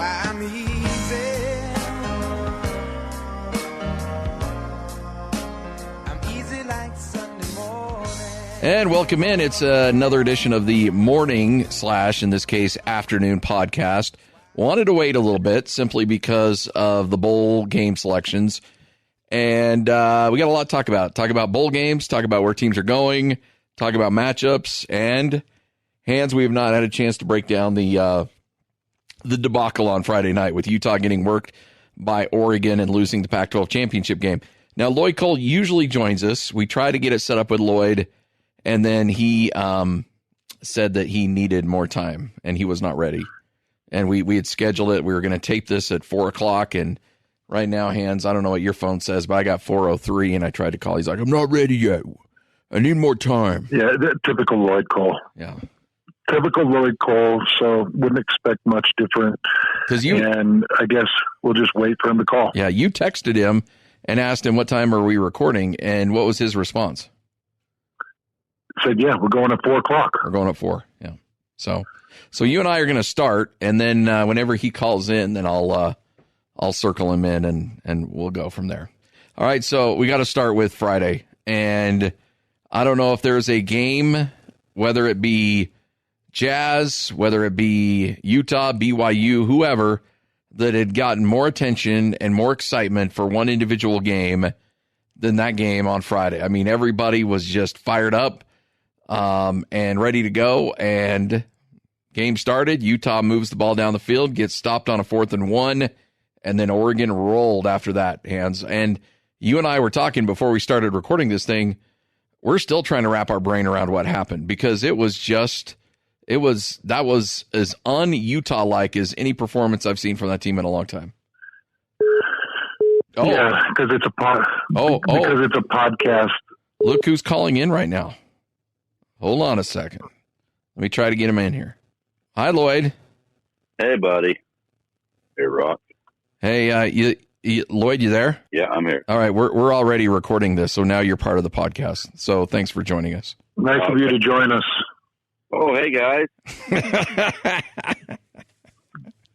why I'm easy. I'm easy like Sunday morning. And welcome in. It's another edition of the morning / in this case, afternoon podcast. Wanted to wait a little bit simply because of the bowl game selections. And we got a lot to talk about. Talk about bowl games, talk about where teams are going, talk about matchups, and Hans, we have not had a chance to break down the debacle on Friday night with Utah getting worked by Oregon and losing the Pac-12 Championship game. Now, Lloyd Cole usually joins us. We try to get it set up with Lloyd, and then he said that he needed more time, and he was not ready. And we had scheduled it. We were going to tape this at 4 o'clock, and right now, Hans, I don't know what your phone says, but I got 4:03, and I tried to call. He's like, I'm not ready yet. I need more time. Yeah, typical Lloyd Cole. Yeah. Typical Lloyd Cole, so wouldn't expect much different. And I guess we'll just wait for him to call. Yeah, you texted him and asked him what time are we recording, and what was his response? Said, yeah, we're going at 4 o'clock. We're going at 4, yeah. So you and I are going to start, and then whenever he calls in, then I'll circle him in, and we'll go from there. All right, so we got to start with Friday, and I don't know if there's a game, whether it be Jazz, whether it be Utah, BYU, whoever, that had gotten more attention and more excitement for one individual game than that game on Friday. I mean, everybody was just fired up and ready to go, and game started. Utah moves the ball down the field, gets stopped on a 4th and 1, and then Oregon rolled after that, Hans. And you and I were talking before we started recording this thing. We're still trying to wrap our brain around what happened, because that was as un-Utah-like as any performance I've seen from that team in a long time. Oh. Yeah, because it's a podcast. Look who's calling in right now. Hold on a second. Let me try to get him in here. Hi, Lloyd. Hey, buddy. Hey, Rock. Hey, Lloyd, you there? Yeah, I'm here. All right, we're already recording this, so now you're part of the podcast. So thanks for joining us. Nice of you to join us. Oh, hey, guys.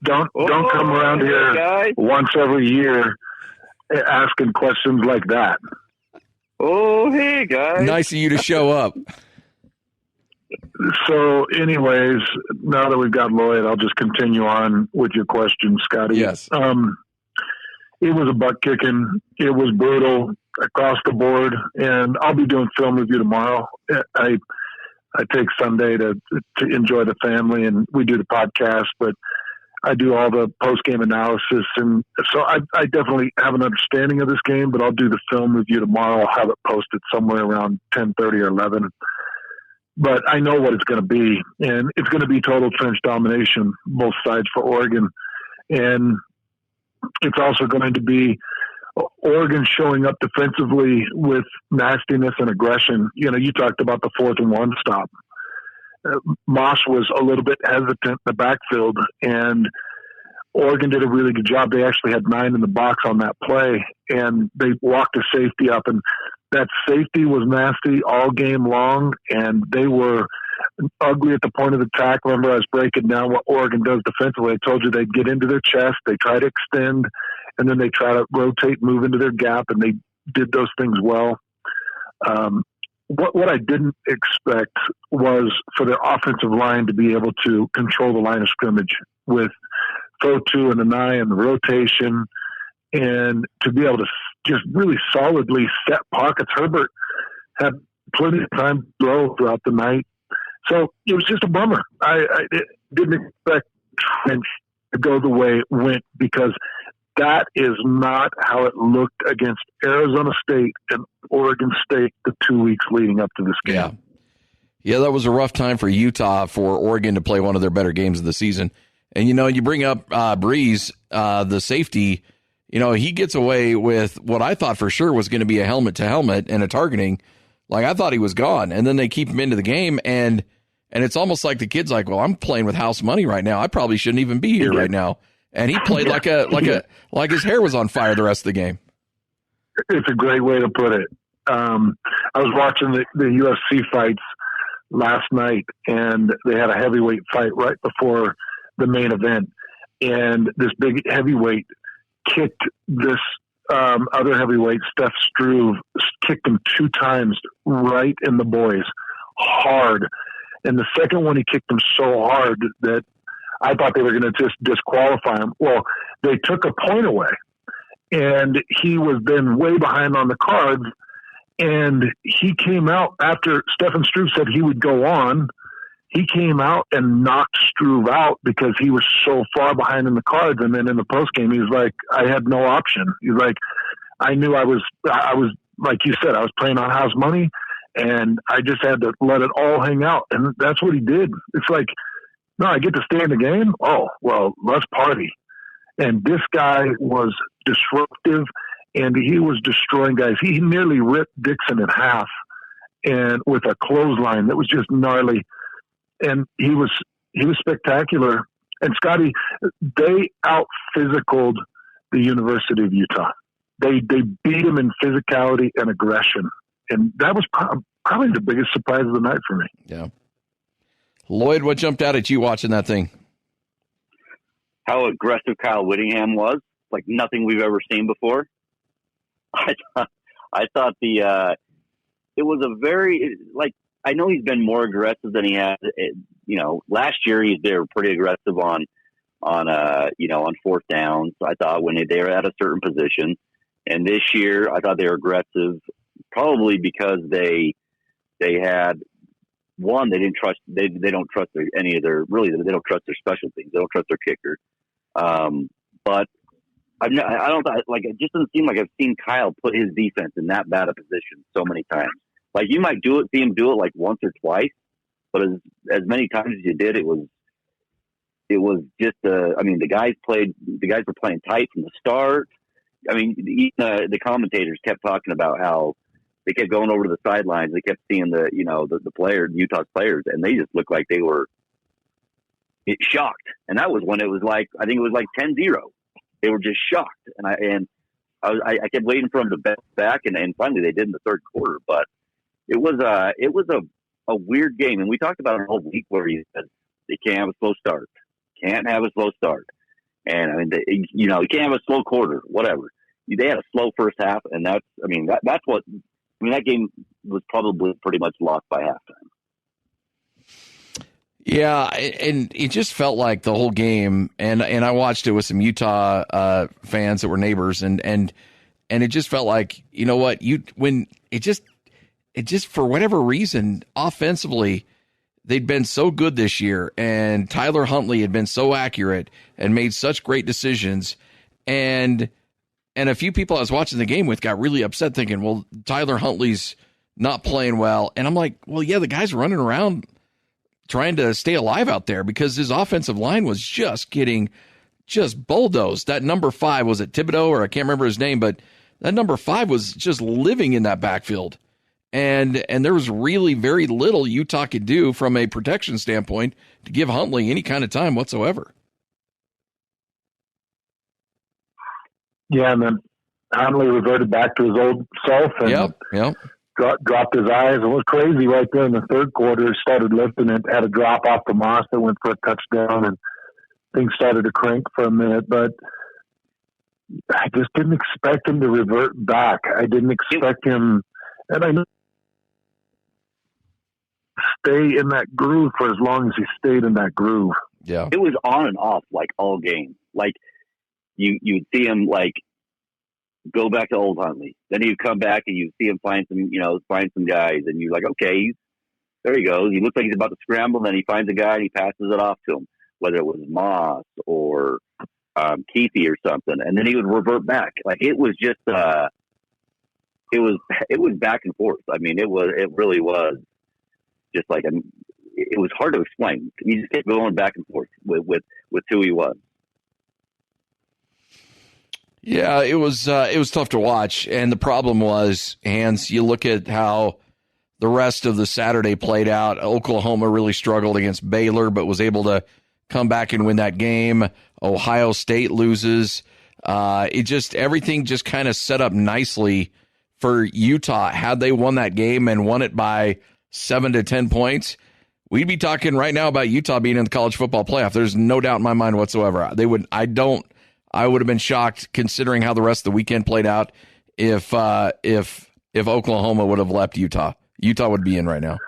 Don't come around here guys. Once every year asking questions like that. Oh, hey, guys. Nice of you to show up. So, anyways, now that we've got Lloyd, I'll just continue on with your question, Scotty. Yes. It was a butt kicking. It was brutal across the board, and I'll be doing film review tomorrow. I take Sunday to enjoy the family, and we do the podcast, but I do all the post-game analysis, and so I definitely have an understanding of this game, but I'll do the film review tomorrow. I'll have it posted somewhere around 10:30 or 11. But I know what it's going to be, and it's going to be total trench domination, both sides for Oregon. And it's also going to be Oregon showing up defensively with nastiness and aggression. You know, you talked about the 4th and 1 stop. Moss was a little bit hesitant in the backfield, and Oregon did a really good job. They actually had 9 in the box on that play, and they walked a safety up, and that safety was nasty all game long, and they were ugly at the point of attack. Remember, I was breaking down what Oregon does defensively. I told you they'd get into their chest, they try to extend, and then they try to rotate, move into their gap, and they did those things well. What I didn't expect was for their offensive line to be able to control the line of scrimmage with Fotu and Anai and the rotation, and to be able to just really solidly set pockets. Herbert had plenty of time to throw throughout the night. So it was just a bummer. I didn't expect Trench to go the way it went, because that is not how it looked against Arizona State and Oregon State the 2 weeks leading up to this game. Yeah, that was a rough time for Utah, for Oregon to play one of their better games of the season. And, you know, you bring up Breeze, the safety, you know, he gets away with what I thought for sure was going to be a helmet-to-helmet and a targeting. Like, I thought he was gone. And then they keep him into the game, and it's almost like the kid's like, well, I'm playing with house money right now. I probably shouldn't even be here right now. And he played like his hair was on fire the rest of the game. It's a great way to put it. I was watching the UFC fights last night, and they had a heavyweight fight right before the main event. and this big heavyweight kicked this other heavyweight, Steph Struve, kicked him 2 times right in the boys, hard. And the second one, he kicked him so hard that I thought they were going to just disqualify him. Well, they took a point away, and he was then way behind on the cards. And he came out after Stephen Struve said he would go on. He came out and knocked Struve out because he was so far behind in the cards. And then in the post game, he was like, I had no option. He's like, I knew I was, like you said, I was playing on house money, and I just had to let it all hang out. And that's what he did. It's like, no, I get to stay in the game. Oh, well, let's party. And this guy was disruptive, and he was destroying guys. He nearly ripped Dixon in half, and with a clothesline that was just gnarly. And he was spectacular. And Scotty, they out-physicaled the University of Utah. They beat him in physicality and aggression. And that was probably the biggest surprise of the night for me. Yeah. Lloyd, what jumped out at you watching that thing? How aggressive Kyle Whittingham was, like nothing we've ever seen before. I thought it was a very, like, I know he's been more aggressive than he had, last year they were pretty aggressive on fourth downs. I thought when they were at a certain position, and this year I thought they were aggressive, probably because they had one, they didn't trust, they don't trust they don't trust their special teams. They don't trust their kicker. But it just doesn't seem like I've seen Kyle put his defense in that bad a position so many times. Like, you might see him do it like once or twice, but as many times as you did, it was just, the guys were playing tight from the start. I mean, the commentators kept talking about how they kept going over to the sidelines. They kept seeing the players, Utah's players, and they just looked like they were shocked. And that was when it was like, I think it was like 10-0. They were just shocked. And I kept waiting for them to bounce back, and finally they did in the third quarter. But it was a weird game. And we talked about it all week where he said they can't have a slow start. Can't have a slow start. And I mean, you can't have a slow quarter, whatever. They had a slow first half, and that game was probably pretty much lost by halftime. Yeah, and it just felt like the whole game, and I watched it with some Utah fans that were neighbors, and it just felt like, you know what, when it just for whatever reason, offensively, they'd been so good this year, and Tyler Huntley had been so accurate and made such great decisions, and a few people I was watching the game with got really upset, thinking, well, Tyler Huntley's not playing well, and I'm like, well, yeah, the guy's running around trying to stay alive out there because his offensive line was just getting bulldozed. That number 5, was it Thibodeau, or I can't remember his name, but that number 5 was just living in that backfield. And there was really very little Utah could do from a protection standpoint to give Huntley any kind of time whatsoever. Yeah, and then Huntley reverted back to his old self and dropped his eyes. It was crazy right there in the third quarter. He started lifting it, had a drop off to Moss that went for a touchdown, and things started to crank for a minute. But I just didn't expect him to revert back. I didn't expect him, and I know stay in that groove for as long as he stayed in that groove. Yeah, it was on and off like all game. Like you'd see him like go back to old Huntley, then he'd come back and you'd see him find some guys, and you're like, okay, there he goes. He looks like he's about to scramble, then he finds a guy and he passes it off to him, whether it was Moss or Keithy or something, and then he would revert back. Like it was just it was back and forth. I mean, it really was just like it was hard to explain. He just kept going back and forth with who he was. Yeah, it was tough to watch, and the problem was, Hans, you look at how the rest of the Saturday played out. Oklahoma really struggled against Baylor, but was able to come back and win that game. Ohio State loses. Everything just kind of set up nicely for Utah. Had they won that game and won it by 7 to 10 points, we'd be talking right now about Utah being in the college football playoff. There's no doubt in my mind whatsoever. I would have been shocked considering how the rest of the weekend played out if Oklahoma would have left Utah. Utah would be in right now.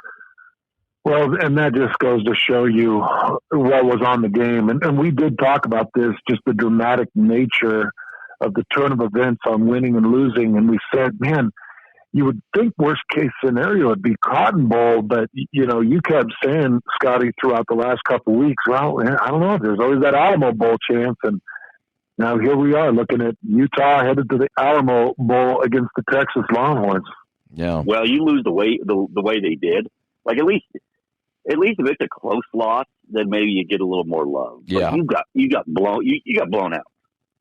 Well, and that just goes to show you what was on the game. And we did talk about this, just the dramatic nature of the turn of events on winning and losing. And we said, man, you would think worst case scenario would be Cotton Bowl, but you kept saying, Scotty, throughout the last couple of weeks, well, I don't know, there's always that Alamo Bowl chance. And now here we are looking at Utah headed to the Alamo Bowl against the Texas Longhorns. Yeah. Well, you lose the way they did. Like at least if it's a close loss, then maybe you get a little more love. Yeah. But you got blown out.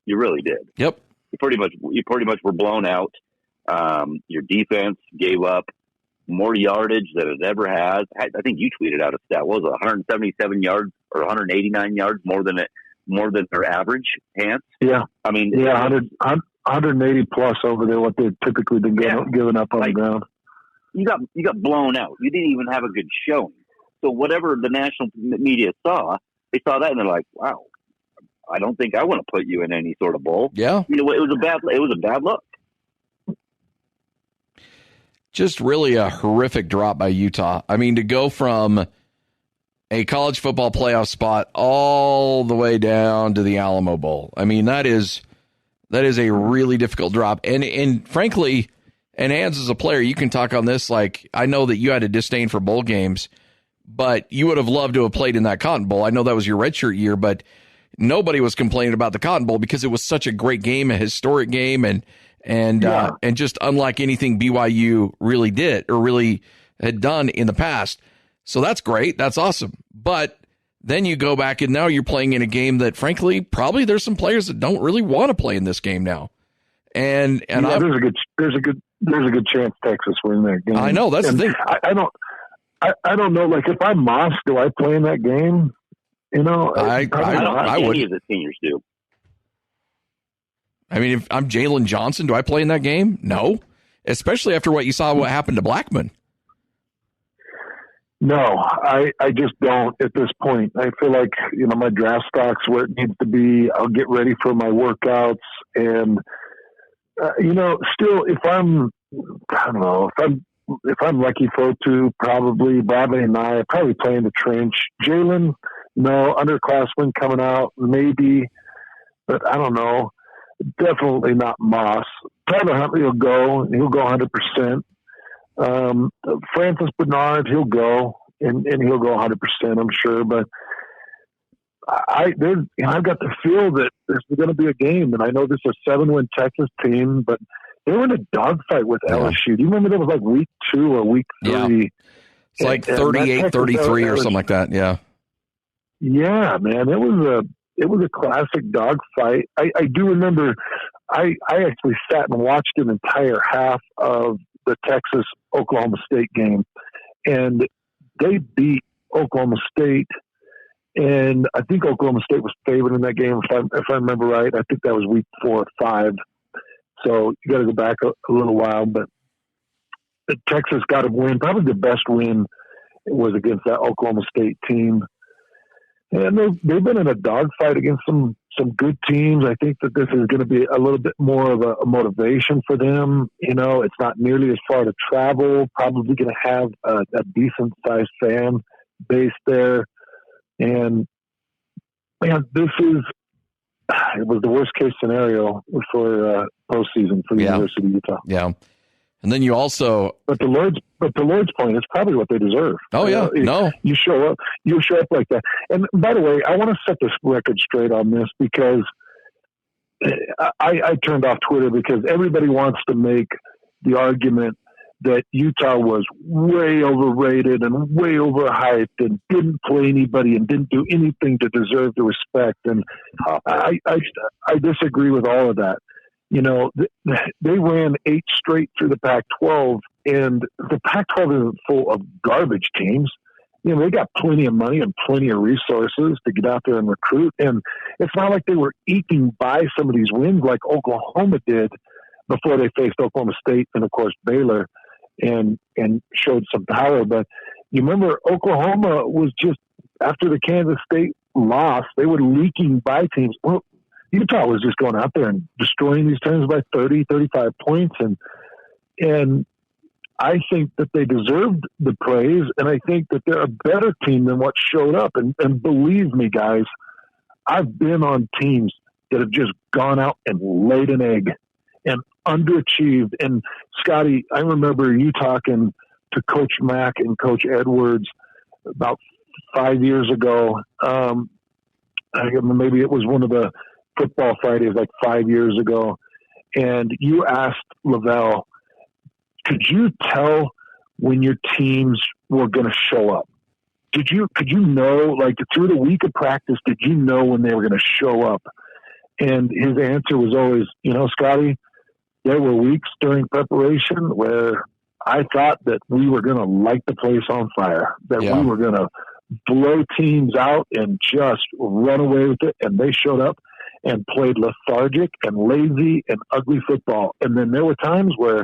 You really did. Yep. You pretty much were blown out. Your defense gave up more yardage than it ever has. I think you tweeted out a stat. What was it, 177 yards or 189 yards more than their average hands? Yeah. I mean, 180 plus over there, what they've typically been giving up on the ground. You got blown out. You didn't even have a good showing. So whatever the national media saw, they saw that and they're like, wow, I don't think I want to put you in any sort of bowl. Yeah. It was a bad look. Just really a horrific drop by Utah. I mean, to go from a college football playoff spot all the way down to the Alamo Bowl. I mean, that is a really difficult drop. And frankly, and Hans, as a player, you can talk on this. Like, I know that you had a disdain for bowl games, but you would have loved to have played in that Cotton Bowl. I know that was your redshirt year, but nobody was complaining about the Cotton Bowl because it was such a great game, a historic game, and just unlike anything BYU really did or really had done in the past. So that's great. That's awesome. But then you go back and now you're playing in a game that, frankly, probably there's some players that don't really want to play in this game now. And there's a good chance Texas win that game. I know, that's the thing. I don't know. Like, if I'm Moss, do I play in that game? I don't think any of the seniors do. I mean, if I'm Jalen Johnson, do I play in that game? No, especially after what you saw what happened to Blackman. No, I just don't at this point. I feel like, my draft stock's where it needs to be. I'll get ready for my workouts. And, still, if I'm Lucky Fotu, probably Bradley and I probably play in the trench. Jalen, no, underclassmen coming out, maybe, but I don't know. Definitely not Moss. Tyler Huntley will go. He'll go 100%. Francis Bernard, he'll go, and he'll go 100%, I'm sure. But I've got the feel that there's going to be a game, and I know this is a 7-win Texas team, but they were in a dogfight with LSU. Do you remember that was like week 2 or week 3? Yeah. It's like 38-33 or something like that. Yeah. Yeah, man, it was a classic dogfight. I do remember. I actually sat and watched an entire half of the Texas-Oklahoma State game, and they beat Oklahoma State, and I think Oklahoma State was favored in that game, if I remember right. I think that was week 4 or 5, so you got to go back a little while, but Texas got a win. Probably the best win was against that Oklahoma State team, and they've been in a dogfight against some good teams. I think that this is going to be a little bit more of a motivation for them. It's not nearly as far to travel, probably going to have a decent sized fan base there. And man, it was the worst case scenario for postseason for the University of Utah. Yeah. And then you also, but the Lord's point is probably what they deserve. Oh yeah, you show up like that. And by the way, I want to set this record straight on this because I turned off Twitter because everybody wants to make the argument that Utah was way overrated and way overhyped and didn't play anybody and didn't do anything to deserve the respect. And I disagree with all of that. They ran 8 straight through the Pac-12, and the Pac-12 isn't full of garbage teams. They got plenty of money and plenty of resources to get out there and recruit. And it's not like they were eking by some of these wins like Oklahoma did before they faced Oklahoma State and, of course, Baylor and showed some power. But You remember Oklahoma was just, after the Kansas State loss, they were leaking by teams. Well, Utah was just going out there and destroying these teams by 30, 35 points. And I think that they deserved the praise, and I think that they're a better team than what showed up. And believe me, guys, I've been on teams that have just gone out and laid an egg and underachieved. And, Scotty, I remember you talking to Coach Mack and Coach Edwards about 5 years ago. Maybe it was one of the football Fridays like 5 years ago. And you asked Lavelle, could you tell when your teams were going to show up? Could you know, like through the week of practice, did you know when they were going to show up? And his answer was always, Scotty, there were weeks during preparation where I thought that we were going to light the place on fire, that we were going to blow teams out and just run away with it. And they showed up and played lethargic and lazy and ugly football. And then there were times where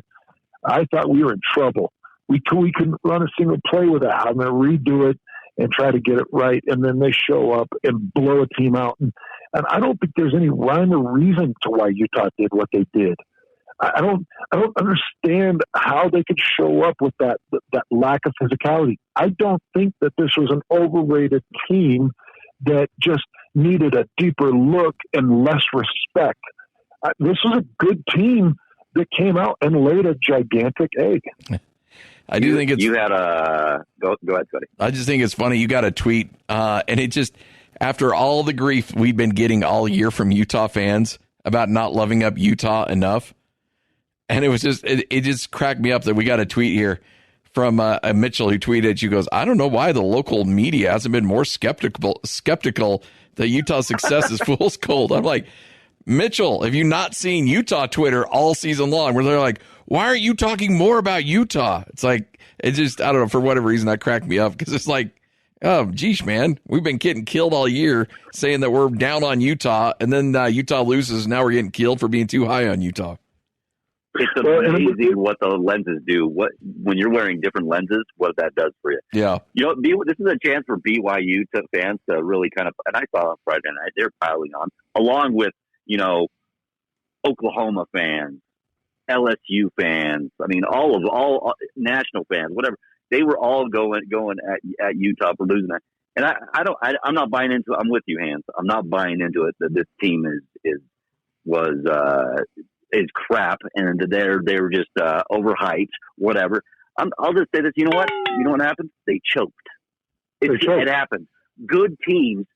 I thought we were in trouble. We couldn't run a single play without having to redo it and try to get it right. And then they show up and blow a team out. And I don't think there's any rhyme or reason to why Utah did what they did. I don't understand how they could show up with that lack of physicality. I don't think that this was an overrated team that just needed a deeper look and less respect. This was a good team that came out and laid a gigantic egg. I do think it's... You had a... Go ahead, Scotty. I just think it's funny. You got a tweet, and it just... After all the grief we've been getting all year from Utah fans about not loving up Utah enough, and it was just... It just cracked me up that we got a tweet here from Mitchell who tweeted, she goes, I don't know why the local media hasn't been more skeptical that Utah's success is fool's gold. I'm like... Mitchell, have you not seen Utah Twitter all season long where they're like, why aren't you talking more about Utah? It's like, it just, I don't know, for whatever reason that cracked me up because it's like, oh, geez, man, we've been getting killed all year saying that we're down on Utah, and then Utah loses. Now we're getting killed for being too high on Utah. It's amazing what the lenses do. When you're wearing different lenses, what that does for you. Yeah. This is a chance for BYU fans to really kind of, and I saw on Friday night, they're piling on, along with, Oklahoma fans, LSU fans. I mean, all national fans, whatever. They were all going at Utah for losing that. And I'm not buying into it. I'm with you, Hans. I'm not buying into it that this team is crap and they're just overhyped, whatever. I'll just say this. You know what? You know what happened? They choked. It happened. Good teams,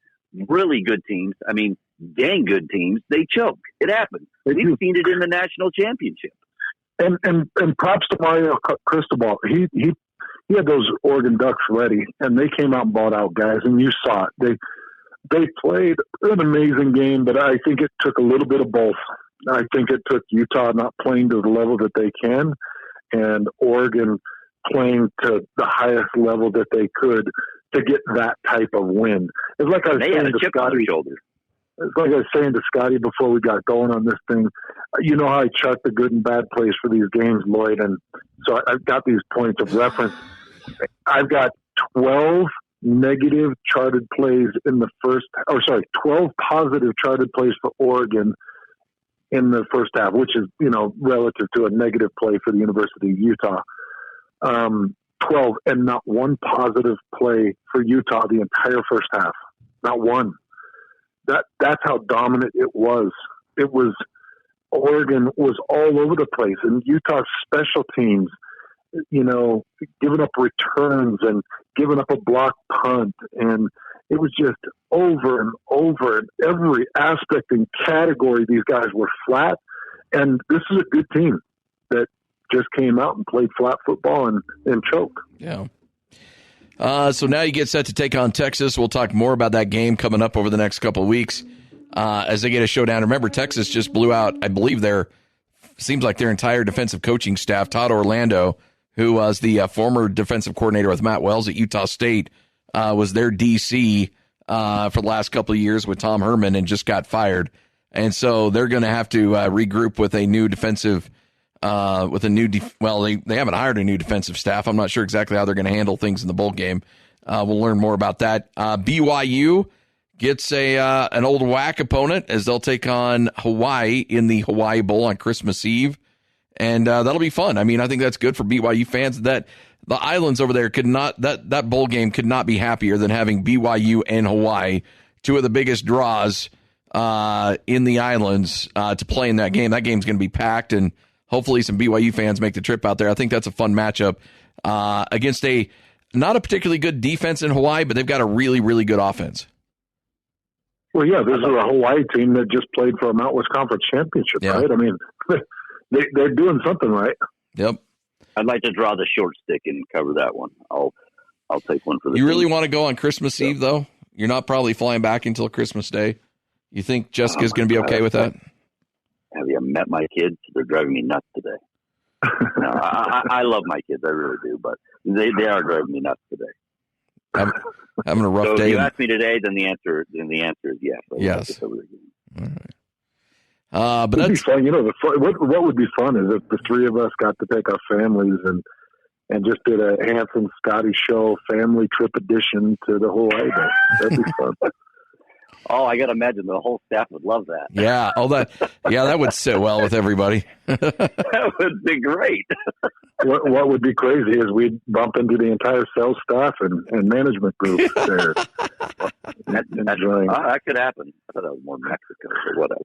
really good teams. I mean, dang good teams, they choke. It happens. We've seen it in the national championship. And props to Mario Cristobal. He had those Oregon Ducks ready, and they came out and bought out guys, and you saw it. They played an amazing game, but I think it took a little bit of both. I think it took Utah not playing to the level that they can, and Oregon playing to the highest level that they could to get that type of win. It's like I was saying to Scotty. It's like I was saying to Scotty before we got going on this thing. You know how I chart the good and bad plays for these games, Lloyd, and so I've got these points of reference. I've got 12 negative charted plays in the 12 positive charted plays for Oregon in the first half, which is, relative to a negative play for the University of Utah. 12 and not one positive play for Utah the entire first half. Not one. That's how dominant it was. It was Oregon was all over the place, and Utah's special teams, giving up returns and giving up a block punt, and it was just over and over in every aspect and category. These guys were flat, and this is a good team that just came out and played flat football and choked. Yeah. So now you get set to take on Texas. We'll talk more about that game coming up over the next couple of weeks as they get a showdown. Remember, Texas just blew out, I believe, seems like their entire defensive coaching staff. Todd Orlando, who was the former defensive coordinator with Matt Wells at Utah State, was their DC for the last couple of years with Tom Herman and just got fired. And so they're going to have to regroup with a new defensive with a new they haven't hired a new defensive staff. I'm not sure exactly how they're going to handle things in the bowl game. We'll learn more about that. BYU gets an old WAC opponent as they'll take on Hawaii in the Hawaii Bowl on Christmas Eve. And that'll be fun. I mean, I think that's good for BYU fans. That the islands over there that bowl game could not be happier than having BYU and Hawaii, two of the biggest draws in the islands, to play in that game. That game's going to be packed, and hopefully some BYU fans make the trip out there. I think that's a fun matchup against not a particularly good defense in Hawaii, but they've got a really, really good offense. Well, yeah, this is a Hawaii team that just played for a Mountain West Conference Championship, right? I mean, they're doing something right. Yep. I'd like to draw the short stick and cover that one. I'll take one for the You team. really want to go on Christmas Eve, though? You're not probably flying back until Christmas Day. You think Jessica's going to be okay with that? Have you met my kids? They're driving me nuts today. No, I love my kids. I really do, but they are driving me nuts today. I'm having a rough so day. If you ask me today, then the answer is yes. Yes. All right. But it'd that's be fun. You know, what would be fun is if the three of us got to take our families and just did a Hanson Scotty show family trip edition to the Hawaii Bowl. That'd be fun. Oh, I got to imagine the whole staff would love that. Yeah. That would sit well with everybody. That would be great. What would be crazy is we'd bump into the entire sales staff and management group there. That could happen. I thought that was more Mexico or whatever.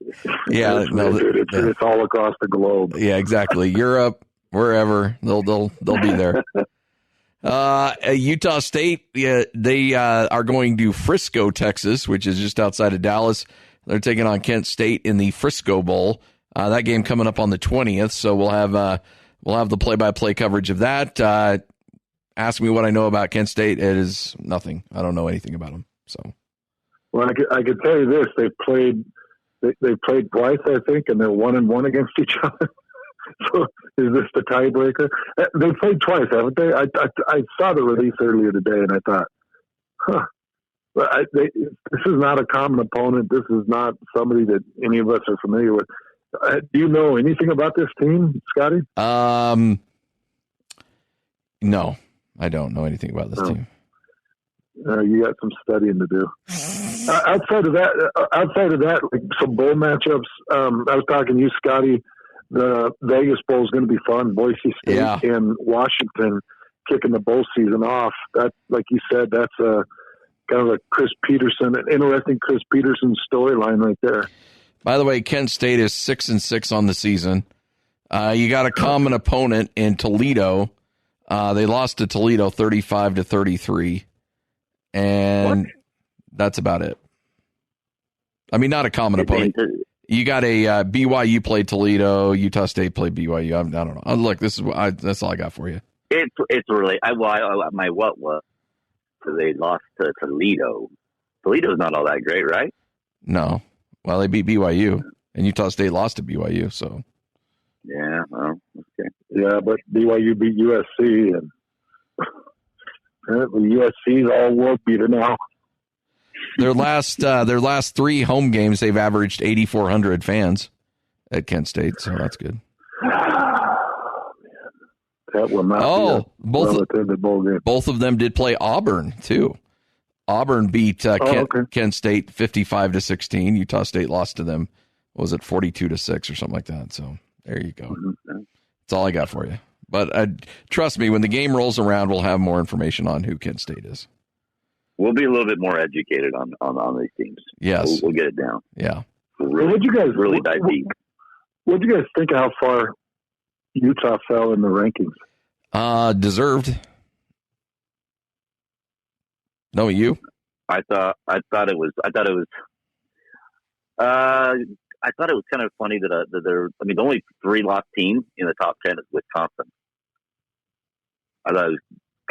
Yeah, it's all across the globe. Yeah, exactly. Europe, wherever they'll be there. Utah State, they are going to Frisco, Texas, which is just outside of Dallas. They're taking on Kent State in the Frisco Bowl. That game coming up on the 20th, so we'll have the play-by-play coverage of that. Ask me what I know about Kent State. It is nothing. I don't know anything about them. So, well, I could tell you this: they've played twice, I think, and they're 1-1 against each other. So is this the tiebreaker? They played twice, haven't they? I saw the release earlier today, and I thought, this is not a common opponent. This is not somebody that any of us are familiar with. Do you know anything about this team, Scotty? No, I don't know anything about this team. You got some studying to do. Outside of that, like some bowl matchups. I was talking to you, Scotty. The Vegas Bowl is going to be fun. Boise State and Washington kicking the bowl season off. That, like you said, that's a kind of a an interesting Chris Peterson storyline right there. By the way, Kent State is 6-6 on the season. You got a common opponent in Toledo. They lost to Toledo 35-33, and that's about it. I mean, not a common opponent. You got a BYU played Toledo, Utah State played BYU. I don't know. Look, that's all I got for you. It's really my what was. So they lost to Toledo. Toledo's not all that great, right? No. Well, they beat BYU, and Utah State lost to BYU. So. Yeah. Well, okay. Yeah, but BYU beat USC, and USC's all world beater now. Their last three home games, they've averaged 8,400 fans at Kent State, so that's good. That will not be a well-attended bowl game. Both of them did play Auburn too. Auburn beat Kent State 55-16. Utah State lost to them. What was it, 42-6 or something like that? So there you go. Mm-hmm. That's all I got for you. But trust me, when the game rolls around, we'll have more information on who Kent State is. We'll be a little bit more educated on these teams. Yes. We'll get it down. Yeah. What'd you guys really dive deep? What do you guys think of how far Utah fell in the rankings? Deserved. No, you? I thought it was kind of funny that the only 3-loss team in the top 10 is Wisconsin. I thought it was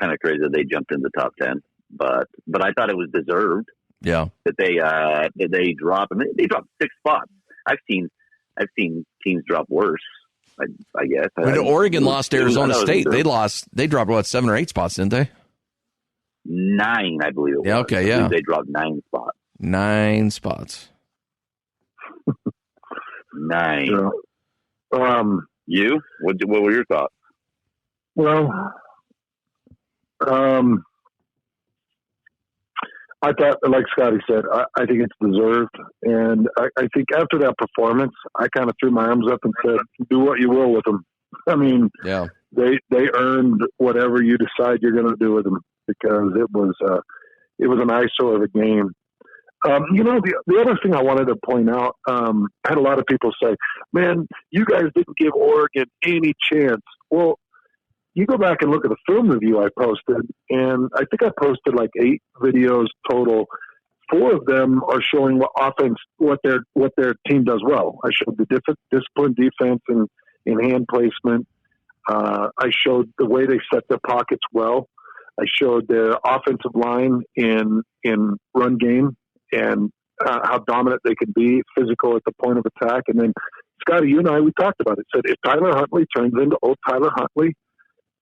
kind of crazy that they jumped in the top 10. But I thought it was deserved. Yeah. That they dropped. I mean, they dropped 6 spots. I've seen teams drop worse. I guess. When Oregon lost Arizona State, they dropped what, 7 or 8 spots, didn't they? 9, I believe it was. Yeah. Okay. Yeah. They dropped 9 spots. 9 spots. 9. Yeah. You? What were your thoughts? Well, I thought, like Scotty said, I think it's deserved. And I think after that performance, I kind of threw my arms up and said, do what you will with them. I mean, yeah, they earned whatever you decide you're going to do with them, because it was an eyesore of a game. The other thing I wanted to point out, I had a lot of people say, man, you guys didn't give Oregon any chance. Well, you go back and look at the film review I posted, and I think I posted like 8 videos total. 4 of them are showing what their team does well. I showed the disciplined defense and in hand placement. I showed the way they set their pockets well. I showed their offensive line in run game and how dominant they could be, physical at the point of attack. And then, Scotty, you and I, we talked about it. Said if Tyler Huntley turns into old Tyler Huntley,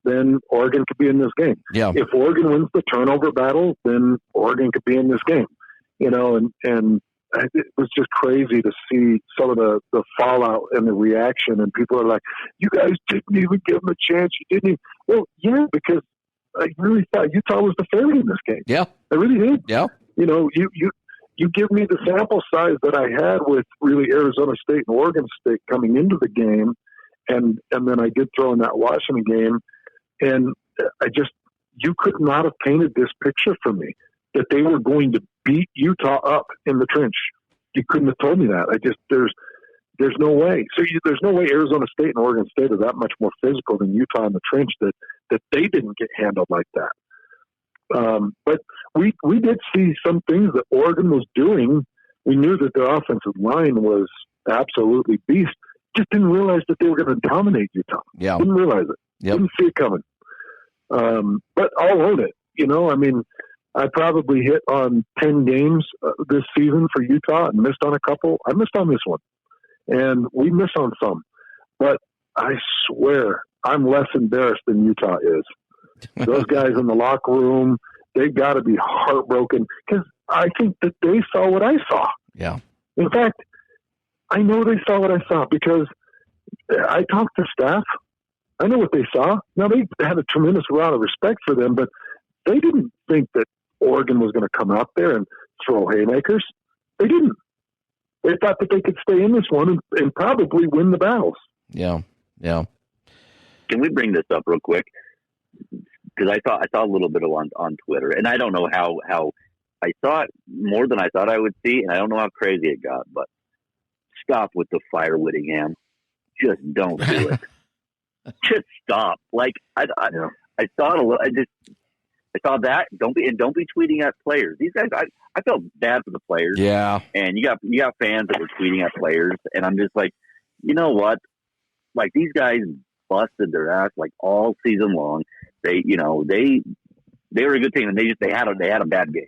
then Oregon could be in this game. Yeah. If Oregon wins the turnover battle, then Oregon could be in this game. And it was just crazy to see some of the fallout and the reaction. And people are like, you guys didn't even give them a chance. You didn't even. Well, yeah, because I really thought Utah was the favorite in this game. Yeah. I really did. Yeah. You give me the sample size that I had with really Arizona State and Oregon State coming into the game. And then I did throw in that Washington game. And you could not have painted this picture for me that they were going to beat Utah up in the trench. You couldn't have told me that. There's no way. So there's no way Arizona State and Oregon State are that much more physical than Utah in the trench that they didn't get handled like that. But we did see some things that Oregon was doing. We knew that their offensive line was absolutely beast. Just didn't realize that they were going to dominate Utah. Yeah. Didn't realize it. Yep. Didn't see it coming. But I'll own it. I mean, I probably hit on 10 games this season for Utah and missed on a couple. I missed on this one. And we missed on some. But I swear I'm less embarrassed than Utah is. Those guys in the locker room, they've got to be heartbroken because I think that they saw what I saw. Yeah. In fact, I know they saw what I saw because I talked to staff. I know what they saw. Now, they had a tremendous amount of respect for them, but they didn't think that Oregon was going to come out there and throw haymakers. They didn't. They thought that they could stay in this one and probably win the battles. Yeah, yeah. Can we bring this up real quick? Because I saw a little bit of on Twitter, and I don't know how I saw it more than I thought I would see, and I don't know how crazy it got, but stop with the fire Whittingham. Just don't do it. Just stop. Like I saw it a little. I saw that. Don't be tweeting at players. These guys, I felt bad for the players. Yeah. And you got fans that were tweeting at players, and I'm just like, you know what? Like these guys busted their ass like all season long. They were a good team, and they had a bad game.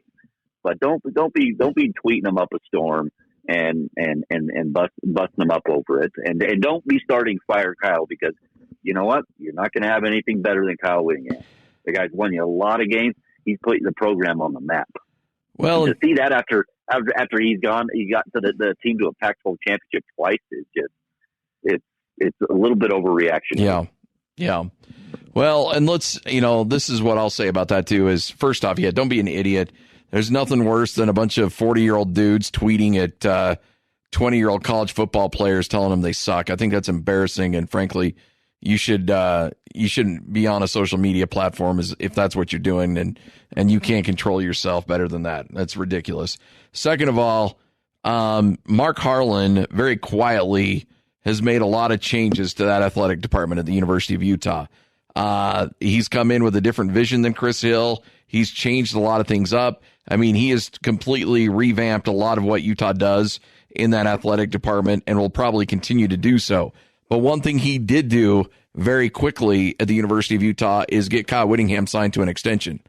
But don't be tweeting them up a storm and busting them up over it, and don't be starting fire Kyle, because you know what? You're not going to have anything better than Kyle Whittingham. The guy's won you a lot of games. He's put the program on the map. Well, and to see that after he's gone, he got to the team to a Pac-12 championship twice is just it's a little bit overreaction. Yeah, yeah. Well, and this is what I'll say about that too. Is first off, don't be an idiot. There's nothing worse than a bunch of 40-year-old dudes tweeting at 20-year-old college football players telling them they suck. I think that's embarrassing, and frankly, you shouldn't be on a social media platform if that's what you're doing, and you can't control yourself better than that. That's ridiculous. Second of all, Mark Harlan very quietly has made a lot of changes to that athletic department at the University of Utah. He's come in with a different vision than Chris Hill. He's changed a lot of things up. I mean, he has completely revamped a lot of what Utah does in that athletic department and will probably continue to do so. But one thing he did do very quickly at the University of Utah is get Kyle Whittingham signed to an extension.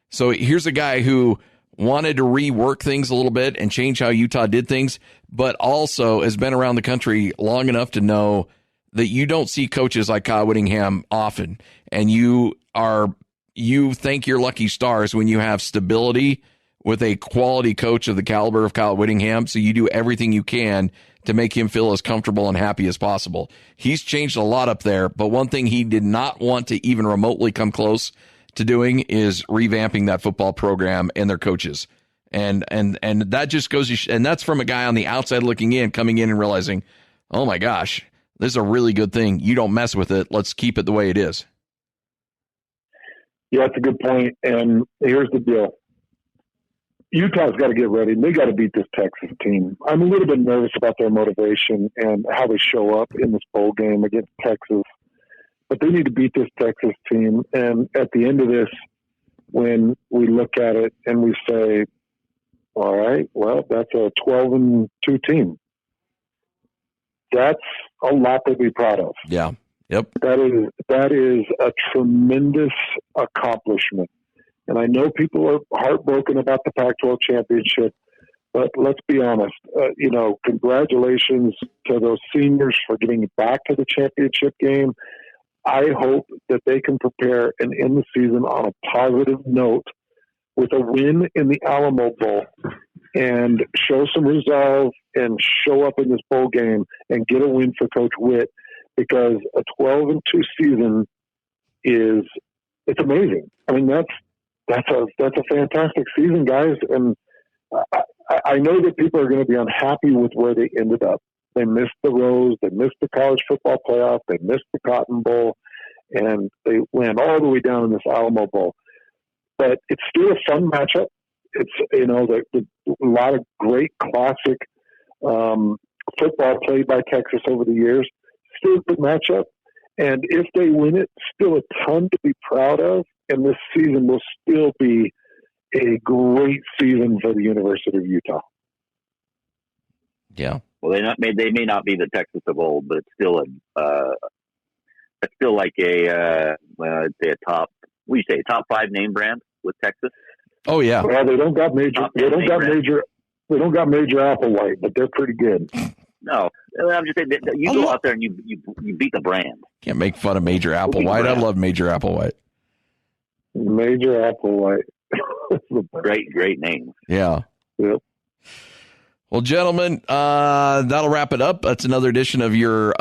So here's a guy who wanted to rework things a little bit and change how Utah did things, but also has been around the country long enough to know that you don't see coaches like Kyle Whittingham often. And you thank your lucky stars when you have stability with a quality coach of the caliber of Kyle Whittingham. So you do everything you can to make him feel as comfortable and happy as possible. He's changed a lot up there, but one thing he did not want to even remotely come close to doing is revamping that football program and their coaches. And that just goes, and that's from a guy on the outside looking in, coming in and realizing, oh my gosh, this is a really good thing. You don't mess with it. Let's keep it the way it is. Yeah, that's a good point. And here's the deal. Utah's got to get ready. They got to beat this Texas team. I'm a little bit nervous about their motivation and how they show up in this bowl game against Texas. But they need to beat this Texas team. And at the end of this, when we look at it and we say, all right, well, that's a 12-2 team. That's a lot to be proud of. Yeah. Yep. That is a tremendous accomplishment. And I know people are heartbroken about the Pac-12 Championship, but let's be honest. Congratulations to those seniors for getting back to the championship game. I hope that they can prepare and end the season on a positive note with a win in the Alamo Bowl and show some resolve and show up in this bowl game and get a win for Coach Witt, because a 12-2 season it's amazing. I mean, that's a fantastic season, guys. And I know that people are going to be unhappy with where they ended up. They missed the Rose, they missed the college football playoff, they missed the Cotton Bowl, and they land all the way down in this Alamo Bowl. But it's still a fun matchup. It's, a lot of great classic football played by Texas over the years. Still a good matchup. And if they win it, still a ton to be proud of. And this season will still be a great season for the University of Utah. Yeah. Well, they may not be the Texas of old, but it's still like I'd say a top. What do you say? Top 5 name brand with Texas. Oh yeah. Well, they don't got major. They don't got major Applewhite, but they're pretty good. No, I'm just saying that you go out there and you beat the brand. Can't make fun of Major Applewhite. I love Major Applewhite. Major Applewhite. Great name. Yeah. Yep. Well, gentlemen, that'll wrap it up. That's another edition of your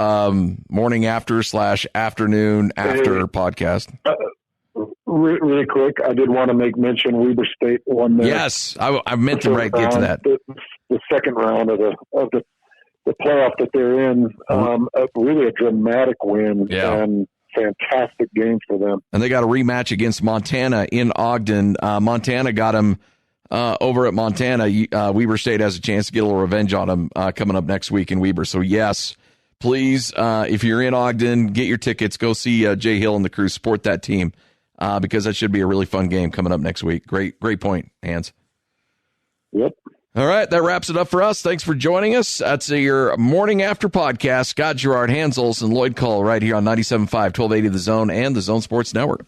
morning after / afternoon after podcast. Really quick, I did want to make mention Weber State won there. Yes, I meant to get to that. The second round of the playoff that they're in, really a dramatic win and fantastic game for them. And they got a rematch against Montana in Ogden. Montana got them over at Montana. Weber State has a chance to get a little revenge on them coming up next week in Weber. So, yes, please, if you're in Ogden, get your tickets. Go see Jay Hill and the crew. Support that team because that should be a really fun game coming up next week. Great point, Hans. Yep. All right, that wraps it up for us. Thanks for joining us. That's your morning after podcast. Scott Garrard, Hans Olsen, Lloyd Cole, right here on 97.5, 1280 The Zone and the Zone Sports Network.